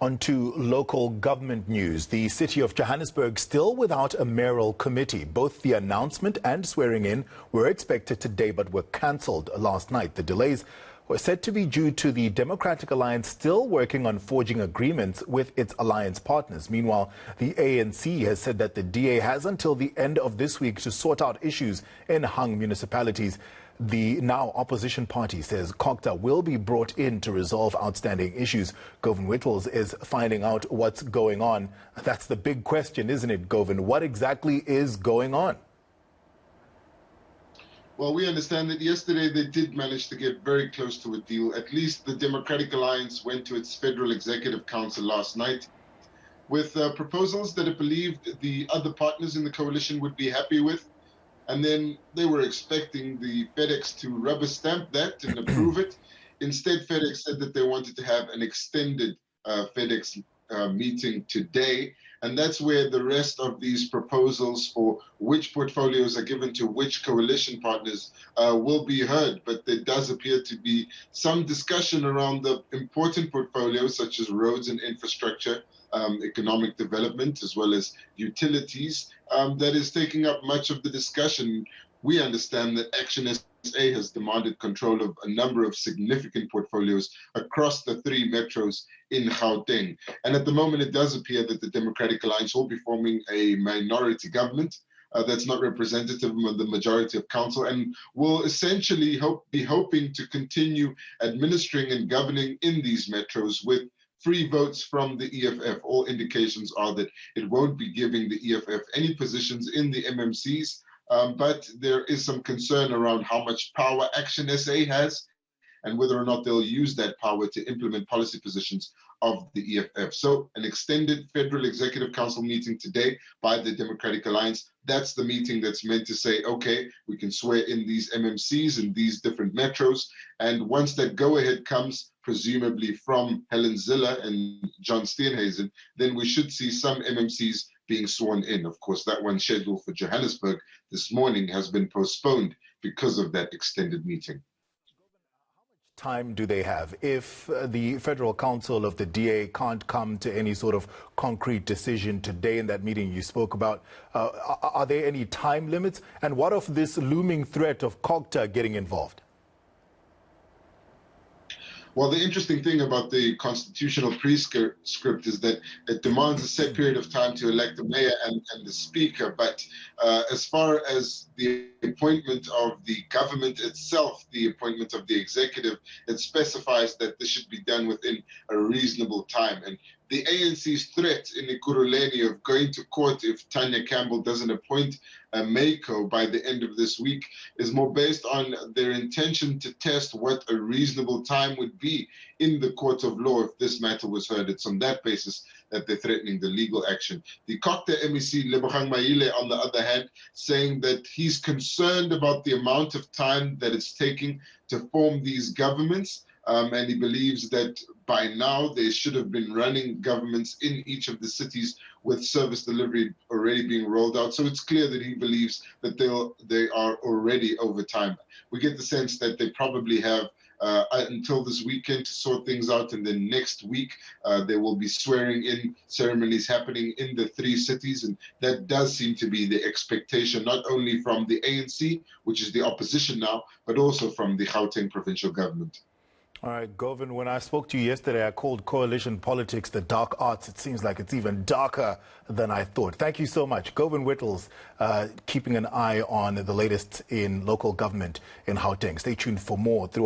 On to local government news. The City of Johannesburg still without a mayoral committee. Both the announcement and swearing in were expected today but were cancelled last night. The delays were said to be due to the Democratic Alliance still working on forging agreements with its alliance partners. Meanwhile, the ANC has said that the DA has until the end of this week to sort out issues in hung municipalities. The now opposition party says COGTA will be brought in to resolve outstanding issues. Govan Whittles is finding out what's going on. That's the big question, isn't it, Govan? What exactly is going on? Well, we understand that yesterday they did manage to get very close to a deal. At least the Democratic Alliance went to its Federal Executive Council last night with proposals that it believed the other partners in the coalition would be happy with. And then they were expecting the FedEx to rubber stamp that and approve it. Instead, FedEx said that they wanted to have an extended FedEx meeting today. And that's where the rest of these proposals for which portfolios are given to which coalition partners will be heard. But there does appear to be some discussion around the important portfolios such as roads and infrastructure, economic development, as well as utilities, that is taking up much of the discussion. We understand that Action SA has demanded control of a number of significant portfolios across the three metros in Gauteng. And at the moment, it does appear that the Democratic Alliance will be forming a minority government that's not representative of the majority of council, and will essentially be hoping to continue administering and governing in these metros with free votes from the EFF. All indications are that it won't be giving the EFF any positions in the MMCs, but there is some concern around how much power Action SA has and whether or not they'll use that power to implement policy positions of the EFF. So an extended Federal Executive Council meeting today by the Democratic Alliance. That's the meeting that's meant to say, okay, we can swear in these MMCs in these different metros. And once that go-ahead comes, presumably from Helen Ziller and John Steenhuisen, then we should see some MMCs being sworn in. Of course, that one scheduled for Johannesburg this morning has been postponed because of that extended meeting. Time do they have? If the Federal Council of the DA can't come to any sort of concrete decision today in that meeting you spoke about, are there any time limits? And what of this looming threat of COGTA getting involved? Well, the interesting thing about the constitutional prescript is that it demands a set period of time to elect the mayor and the speaker. But as far as the appointment of the government itself, the appointment of the executive, it specifies that this should be done within a reasonable time. And the ANC's threat in Ekurhuleni of going to court if Tanya Campbell doesn't appoint a MAYCO by the end of this week is more based on their intention to test what a reasonable time would be in the court of law if this matter was heard. It's on that basis that they're threatening the legal action. The COGTA MEC, Lebogang Maile, on the other hand, saying that he's concerned about the amount of time that it's taking to form these governments. And he believes that by now they should have been running governments in each of the cities with service delivery already being rolled out. So it's clear that he believes that they are already over time. We get the sense that they probably have until this weekend to sort things out, and then next week there will be swearing in ceremonies happening in the three cities, and that does seem to be the expectation not only from the ANC, which is the opposition now, but also from the Gauteng provincial government. All right, Govan, when I spoke to you yesterday, I called coalition politics the dark arts. It seems like it's even darker than I thought. Thank you so much. Govan Whittles, keeping an eye on the latest in local government in Gauteng. Stay tuned for more throughout.